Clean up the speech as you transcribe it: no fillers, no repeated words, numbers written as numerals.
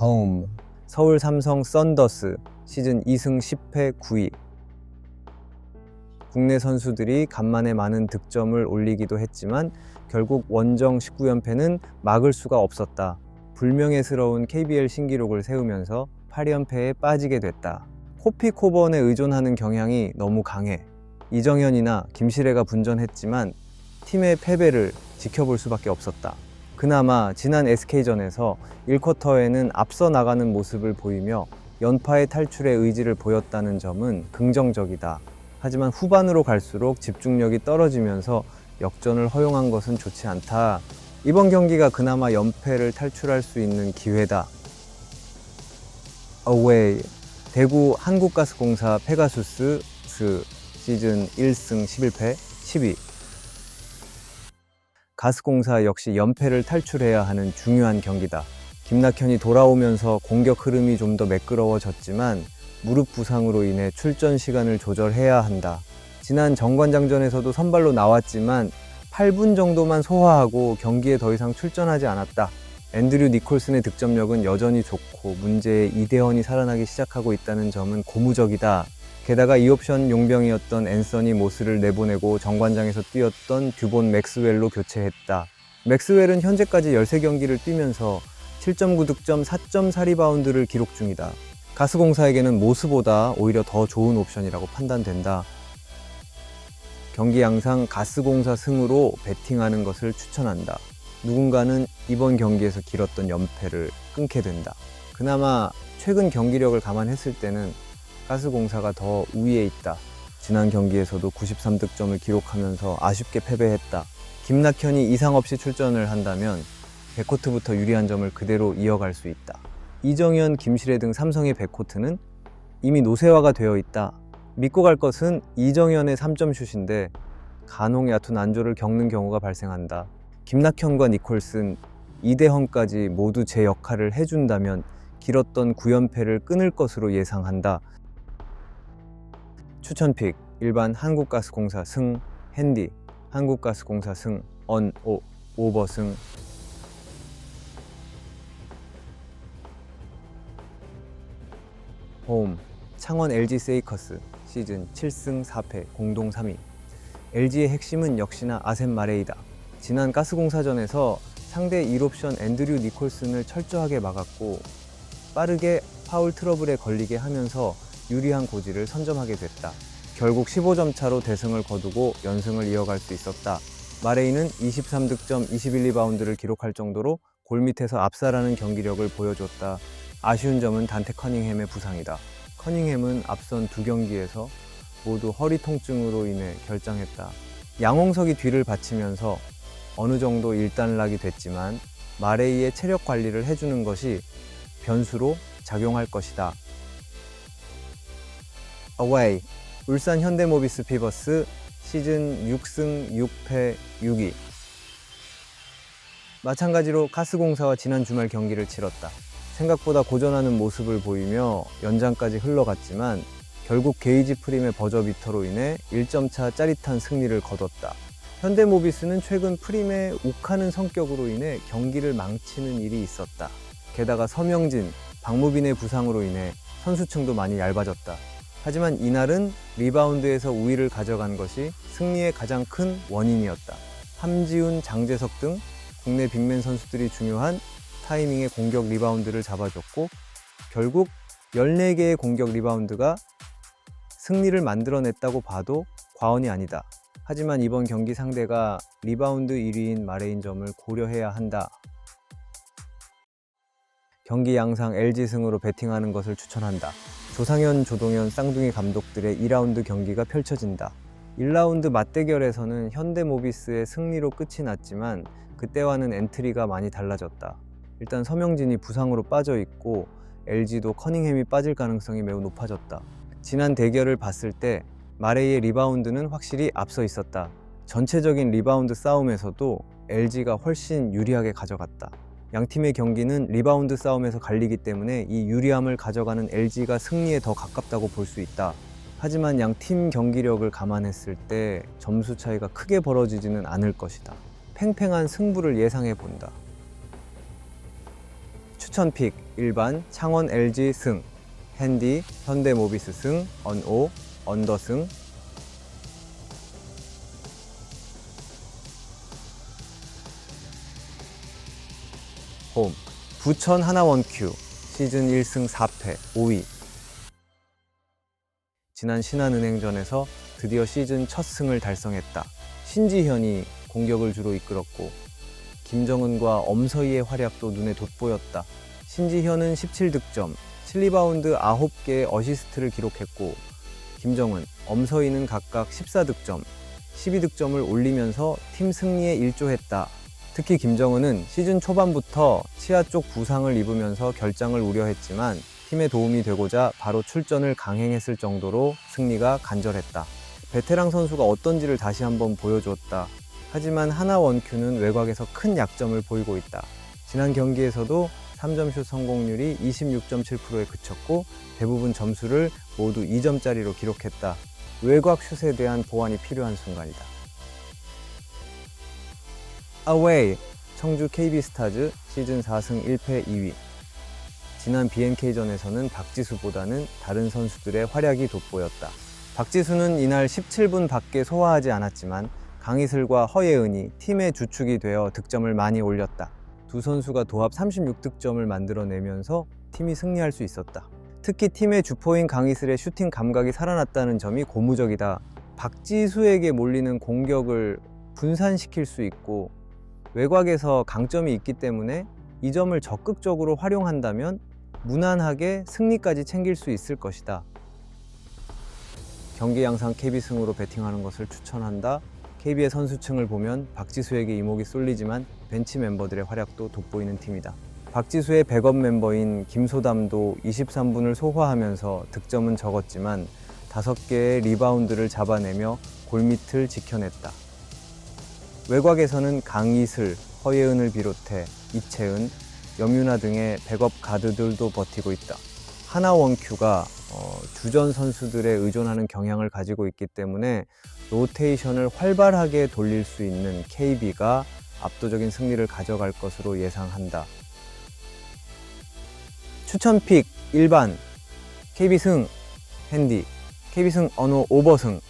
홈. 서울 삼성 썬더스 시즌 2승 10패 9위. 국내 선수들이 간만에 많은 득점을 올리기도 했지만 결국 원정 19연패는 막을 수가 없었다. 불명예스러운 KBL 신기록을 세우면서 8연패에 빠지게 됐다. 코피코번에 의존하는 경향이 너무 강해. 이정현이나 김시래가 분전했지만 팀의 패배를 지켜볼 수밖에 없었다. 그나마 지난 SK전에서 1쿼터에는 앞서 나가는 모습을 보이며 연파의 탈출의 의지를 보였다는 점은 긍정적이다. 하지만 후반으로 갈수록 집중력이 떨어지면서 역전을 허용한 것은 좋지 않다. 이번 경기가 그나마 연패를 탈출할 수 있는 기회다. Away. 대구 한국가스공사 페가수스 시즌 1승 11패 10위. 가스공사 역시 연패를 탈출해야 하는 중요한 경기다. 김낙현이 돌아오면서 공격 흐름이 좀 더 매끄러워졌지만 무릎 부상으로 인해 출전 시간을 조절해야 한다. 지난 정관장전에서도 선발로 나왔지만 8분 정도만 소화하고 경기에 더 이상 출전하지 않았다. 앤드류 니콜슨의 득점력은 여전히 좋고 문제의 이대헌이 살아나기 시작하고 있다는 점은 고무적이다. 게다가 2옵션 용병이었던 앤서니 모스를 내보내고 정관장에서 뛰었던 듀본 맥스웰로 교체했다. 맥스웰은 현재까지 13경기를 뛰면서 7.9 득점 4.4 리바운드를 기록 중이다. 가스공사에게는 모스보다 오히려 더 좋은 옵션이라고 판단된다. 경기 양상 가스공사 승으로 베팅하는 것을 추천한다. 누군가는 이번 경기에서 길었던 연패를 끊게 된다. 그나마 최근 경기력을 감안했을 때는 가스공사가 더 우위에 있다. 지난 경기에서도 93득점을 기록하면서 아쉽게 패배했다. 김낙현이 이상 없이 출전을 한다면 백코트부터 유리한 점을 그대로 이어갈 수 있다. 이정현, 김시래 등 삼성의 백코트는 이미 노쇠화가 되어 있다. 믿고 갈 것은 이정현의 3점 슛인데 간혹 얕은 안조를 겪는 경우가 발생한다. 김낙현과 니콜슨, 이대헌까지 모두 제 역할을 해준다면 길었던 9연패를 끊을 것으로 예상한다. 추천픽 일반 한국가스공사 승, 핸디 한국가스공사 승, 오버 승. 홈 창원 LG 세이커스 시즌 7승 4패 공동 3위. LG의 핵심은 역시나 아셈 마레이다. 지난 가스공사전에서 상대 1옵션 앤드류 니콜슨을 철저하게 막았고 빠르게 파울 트러블에 걸리게 하면서 유리한 고지를 선점하게 됐다. 결국 15점 차로 대승을 거두고 연승을 이어갈 수 있었다. 마레이는 23득점 21리바운드를 기록할 정도로 골밑에서 압살하는 경기력을 보여줬다. 아쉬운 점은 단테 커닝햄의 부상이다. 커닝햄은 앞선 2경기에서 모두 허리 통증으로 인해 결장했다. 양홍석이 뒤를 받치면서 어느 정도 일단락이 됐지만 마레이의 체력 관리를 해주는 것이 변수로 작용할 것이다. Away. 울산 현대모비스 피버스 시즌 6승 6패 6위. 마찬가지로 가스공사와 지난 주말 경기를 치렀다. 생각보다 고전하는 모습을 보이며 연장까지 흘러갔지만 결국 게이지 프림의 버저비터로 인해 1점차 짜릿한 승리를 거뒀다. 현대모비스는 최근 프림의 욱하는 성격으로 인해 경기를 망치는 일이 있었다. 게다가 서명진, 박무빈의 부상으로 인해 선수층도 많이 얇아졌다. 하지만 이날은 리바운드에서 우위를 가져간 것이 승리의 가장 큰 원인이었다. 함지훈, 장재석 등 국내 빅맨 선수들이 중요한 타이밍의 공격 리바운드를 잡아줬고 결국 14개의 공격 리바운드가 승리를 만들어냈다고 봐도 과언이 아니다. 하지만 이번 경기 상대가 리바운드 1위인 마레인 점을 고려해야 한다. 경기 양상 LG 승으로 베팅하는 것을 추천한다. 조상현, 조동현, 쌍둥이 감독들의 2라운드 경기가 펼쳐진다. 1라운드 맞대결에서는 현대모비스의 승리로 끝이 났지만 그때와는 엔트리가 많이 달라졌다. 일단 서명진이 부상으로 빠져있고 LG도 커닝햄이 빠질 가능성이 매우 높아졌다. 지난 대결을 봤을 때 마레이의 리바운드는 확실히 앞서 있었다. 전체적인 리바운드 싸움에서도 LG가 훨씬 유리하게 가져갔다. 양팀의 경기는 리바운드 싸움에서 갈리기 때문에 이 유리함을 가져가는 LG가 승리에 더 가깝다고 볼 수 있다. 하지만 양팀 경기력을 감안했을 때 점수 차이가 크게 벌어지지는 않을 것이다. 팽팽한 승부를 예상해 본다. 추천픽 1반 창원 LG 승, 핸디 현대모비스 승, 언오 언더 승. 홈 부천 하나원큐 시즌 1승 4패 5위. 지난 신한은행전에서 드디어 시즌 첫 승을 달성했다. 신지현이 공격을 주로 이끌었고 김정은과 엄서희의 활약도 눈에 돋보였다. 신지현은 17득점, 7리바운드 9개의 어시스트를 기록했고 김정은, 엄서희는 각각 14득점, 12득점을 올리면서 팀 승리에 일조했다. 특히 김정은은 시즌 초반부터 치아 쪽 부상을 입으면서 결장을 우려했지만 팀에 도움이 되고자 바로 출전을 강행했을 정도로 승리가 간절했다. 베테랑 선수가 어떤지를 다시 한번 보여주었다. 하지만 하나원큐는 외곽에서 큰 약점을 보이고 있다. 지난 경기에서도 3점슛 성공률이 26.7%에 그쳤고 대부분 점수를 모두 2점짜리로 기록했다. 외곽 슛에 대한 보완이 필요한 순간이다. Away 청주 KB스타즈 시즌 4승 1패 2위. 지난 BNK전에서는 박지수보다는 다른 선수들의 활약이 돋보였다. 박지수는 이날 17분 밖에 소화하지 않았지만 강희슬과 허예은이 팀의 주축이 되어 득점을 많이 올렸다. 두 선수가 도합 36득점을 만들어내면서 팀이 승리할 수 있었다. 특히 팀의 주포인 강희슬의 슈팅 감각이 살아났다는 점이 고무적이다. 박지수에게 몰리는 공격을 분산시킬 수 있고 외곽에서 강점이 있기 때문에 이 점을 적극적으로 활용한다면 무난하게 승리까지 챙길 수 있을 것이다. 경기 양상 KB승으로 배팅하는 것을 추천한다. KB의 선수층을 보면 박지수에게 이목이 쏠리지만 벤치 멤버들의 활약도 돋보이는 팀이다. 박지수의 백업 멤버인 김소담도 23분을 소화하면서 득점은 적었지만 5개의 리바운드를 잡아내며 골밑을 지켜냈다. 외곽에서는 강희슬, 허예은을 비롯해 이채은, 염유나 등의 백업 가드들도 버티고 있다. 하나원큐가 주전 선수들에 의존하는 경향을 가지고 있기 때문에 로테이션을 활발하게 돌릴 수 있는 KB가 압도적인 승리를 가져갈 것으로 예상한다. 추천픽 1반 KB승 핸디, KB승 언호 오버승,